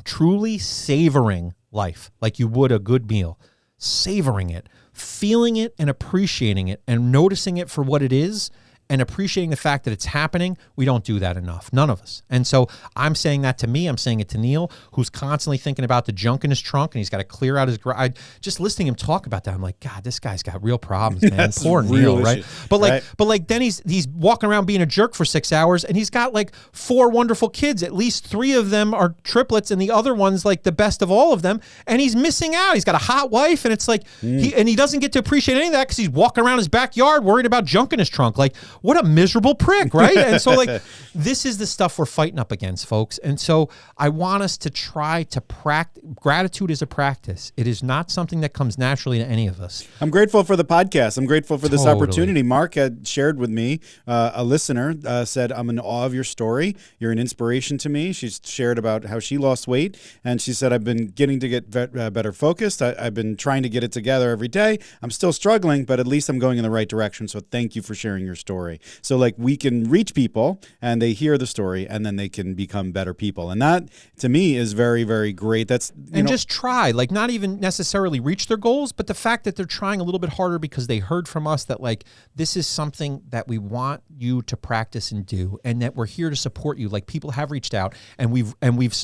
Speaker 1: Truly savoring life like you would a good meal. Savoring it, feeling it and appreciating it and noticing it for what it is and appreciating the fact that it's happening. We don't do that enough. None of us. And so I'm saying that to me. I'm saying it to Neal, who's constantly thinking about the junk in his trunk, and he's got to clear out his garage. Just listening to him talk about that, I'm like, God, this guy's got real problems, man. Poor Neal, right? But like then he's walking around being a jerk for 6 hours, and he's got like 4 wonderful kids. At least 3 of them are triplets, and the other one's like the best of all of them. And he's missing out. He's got a hot wife, and it's like he doesn't get to appreciate any of that because he's walking around his backyard worried about junk in his trunk. Like, what a miserable prick, right? And so like this is the stuff we're fighting up against, folks. And so I want us to try to practice. Gratitude is a practice. It is not something that comes naturally to any of us.
Speaker 2: I'm grateful for the podcast. I'm grateful for this opportunity. Mark had shared with me, a listener said, I'm in awe of your story. You're an inspiration to me. She's shared about how she lost weight, and she said, I've been getting to get better focused. I've been trying to get it together every day. I'm still struggling, but at least I'm going in the right direction. So thank you for sharing your story. So like we can reach people and they hear the story and then they can become better people. And that to me is very, very great. That's,
Speaker 1: just try, like not even necessarily reach their goals, but the fact that they're trying a little bit harder because they heard from us that like, this is something that we want you to practice and do, and that we're here to support you. Like people have reached out and we've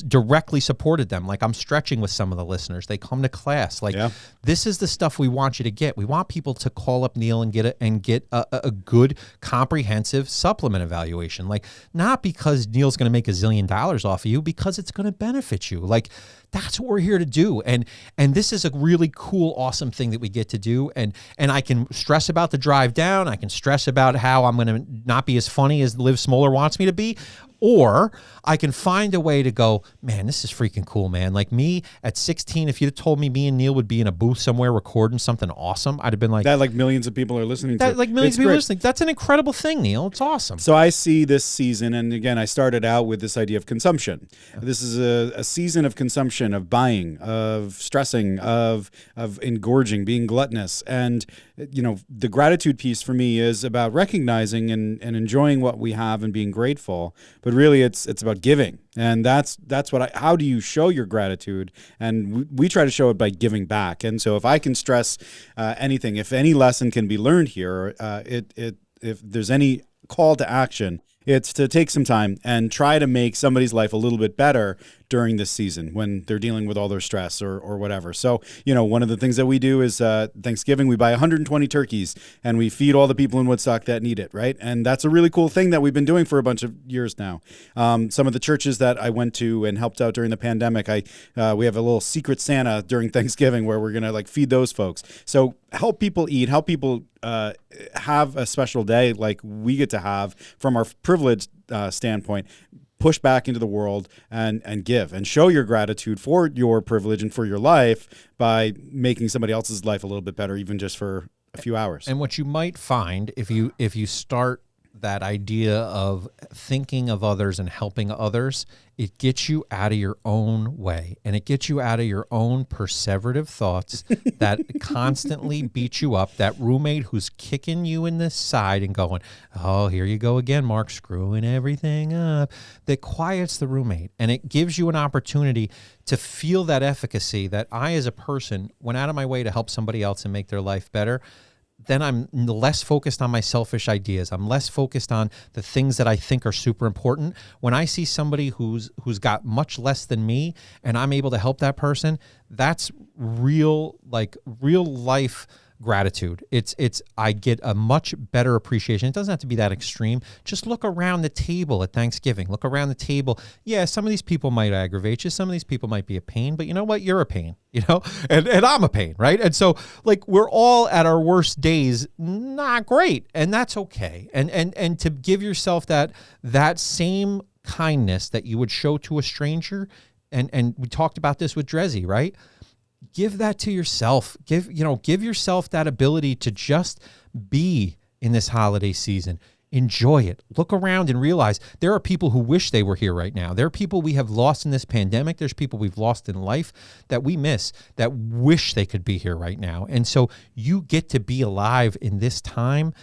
Speaker 1: directly supported them. Like I'm stretching with some of the listeners. They come to class. Like this is the stuff we want you to get. We want people to call up Neal and get a good comprehensive supplement evaluation. Like not because Neal's going to make $1 zillion off of you, because it's going to benefit you. Like that's what we're here to do. And this is a really cool, awesome thing that we get to do. And I can stress about the drive down. I can stress about how I'm going to not be as funny as Liv Smoller wants me to be. Or I can find a way to go, man, this is freaking cool, man. Like me at 16, if you'd have told me and Neal would be in a booth somewhere recording something awesome, I'd have been like...
Speaker 2: That like millions of people are listening to.
Speaker 1: Like millions of people are listening. That's an incredible thing, Neal. It's awesome.
Speaker 2: So I see this season, and again, I started out with this idea of consumption. This is a season of consumption, of buying, of stressing, of engorging, being gluttonous. And, the gratitude piece for me is about recognizing and enjoying what we have and being grateful. But really, it's about giving. And that's how do you show your gratitude? And we try to show it by giving back. And so if I can stress anything, if any lesson can be learned here, if there's any call to action, it's to take some time and try to make somebody's life a little bit better during this season when they're dealing with all their stress or whatever. So, one of the things that we do is Thanksgiving, we buy 120 turkeys and we feed all the people in Woodstock that need it, right? And that's a really cool thing that we've been doing for a bunch of years now. Some of the churches that I went to and helped out during the pandemic, we have a little secret Santa during Thanksgiving where we're going to like feed those folks. So help people eat, help people have a special day like we get to have from our privileged standpoint. Push back into the world and give and show your gratitude for your privilege and for your life by making somebody else's life a little bit better, even just for a few hours.
Speaker 1: And what you might find if you start that idea of thinking of others and helping others, it gets you out of your own way, and it gets you out of your own perseverative thoughts that constantly beat you up, that roommate who's kicking you in the side and going, oh, here you go again, Mark, screwing everything up. That quiets the roommate, and it gives you an opportunity to feel that efficacy that I, as a person, went out of my way to help somebody else and make their life better. Then I'm less focused on my selfish ideas. I'm less focused on the things that I think are super important. When I see somebody who's got much less than me and I'm able to help that person, that's real life gratitude. I get a much better appreciation. It doesn't have to be that extreme. Just look around the table at Thanksgiving. Look around the table. Yeah, some of these people might aggravate you. Some of these people might be a pain, but you know what? You're a pain, and I'm a pain, right? And so like we're all at our worst days, not great. And that's okay. And to give yourself that same kindness that you would show to a stranger. And we talked about this with Drezzy, right? Give that to yourself. Give yourself that ability to just be in this holiday season. Enjoy it. Look around and realize there are people who wish they were here right now. There are people we have lost in this pandemic. There's people we've lost in life that we miss, that wish they could be here right now. And so you get to be alive in this time.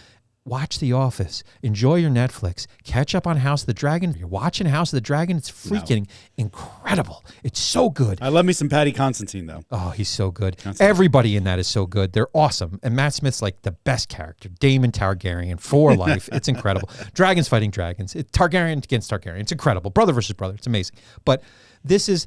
Speaker 1: Watch The Office. Enjoy your Netflix. Catch up on House of the Dragon. You're watching House of the Dragon. It's freaking incredible. It's so good.
Speaker 2: I love me some Paddy Constantine, though.
Speaker 1: Oh, he's so good. Everybody in that is so good. They're awesome. And Matt Smith's like the best character. Daemon Targaryen for life. It's incredible. Dragons fighting dragons. Targaryen against Targaryen. It's incredible. Brother versus brother. It's amazing. But this is,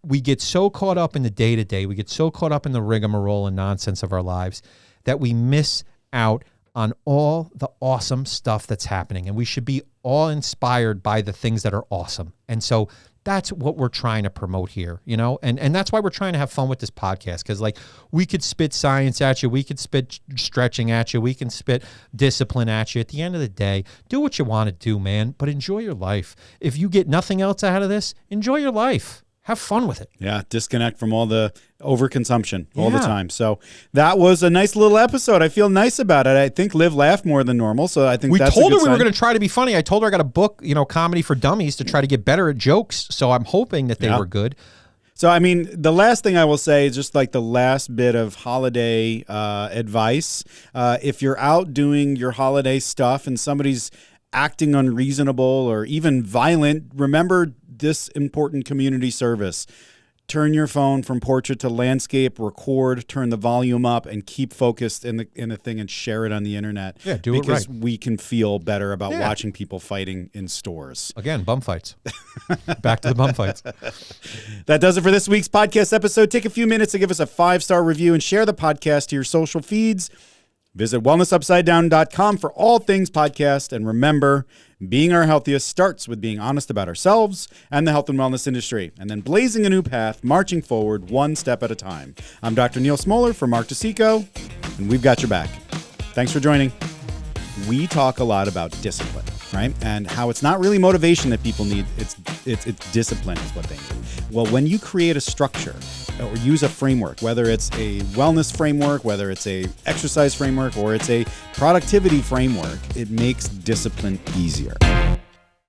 Speaker 1: we get so caught up in the day-to-day. We get so caught up in the rigmarole and nonsense of our lives that we miss out on all the awesome stuff that's happening. And we should be all inspired by the things that are awesome. And so that's what we're trying to promote here, and that's why we're trying to have fun with this podcast. Because like we could spit science at you. We could spit stretching at you. We can spit discipline at you. At the end of the day, do what you want to do, man, but enjoy your life. If you get nothing else out of this, enjoy your life. Have fun with it.
Speaker 2: Yeah, disconnect from all the overconsumption all the time. So that was a nice little episode. I feel nice about it. I think Liv laughed more than normal, so I think that's a good
Speaker 1: told her we
Speaker 2: sign.
Speaker 1: were going to try to be funny. I told her I got a book, Comedy for Dummies, to try to get better at jokes. So I'm hoping that they were good.
Speaker 2: So, I mean, the last thing I will say is just like the last bit of holiday advice. If you're out doing your holiday stuff and somebody's acting unreasonable or even violent, remember this important community service. Turn your phone from portrait to landscape, record, turn the volume up, and keep focused in the thing and share it on the internet.
Speaker 1: Yeah, do it right.
Speaker 2: Because we can feel better about watching people fighting in stores.
Speaker 1: Again, bum fights. Back to the bum fights.
Speaker 2: That does it for this week's podcast episode. Take a few minutes to give us a 5-star review and share the podcast to your social feeds. Visit wellnessupsidedown.com for all things podcast. And remember, being our healthiest starts with being honest about ourselves and the health and wellness industry, and then blazing a new path, marching forward one step at a time. I'm Dr. Neal Smoller for Mark DeCicco, and we've got your back. Thanks for joining. We talk a lot about discipline, right? And how it's not really motivation that people need. It's discipline is what they need. Well, when you create a structure or use a framework, whether it's a wellness framework, whether it's a exercise framework, or it's a productivity framework, it makes discipline easier.